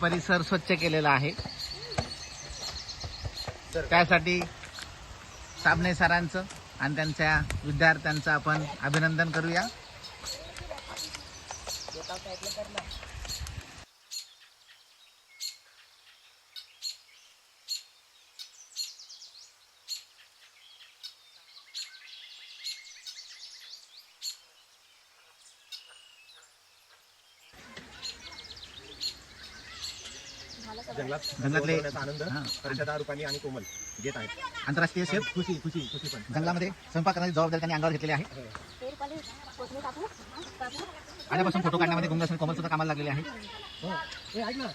परिसर स्वच्छ केलेला आहे. त्यासाठी साबणे सरांचं आणि त्यांच्या विद्यार्थ्यांचं आपण अभिनंदन करूया. जंगलातले आनंद परिषदा रुपानी आणि कोमल घेत आहेत. आंतरराष्ट्रीय शेफ खुशी खुशी खुशी पण जंगलामध्ये स्वयंपाक करण्याची जबाबदारी त्यांनी अंगावर घेतलेली आहे. आल्यापासून फोटो काढण्यामध्ये गुंग कोमल सुद्धा कामाला लागलेले आहे. ऐक ना.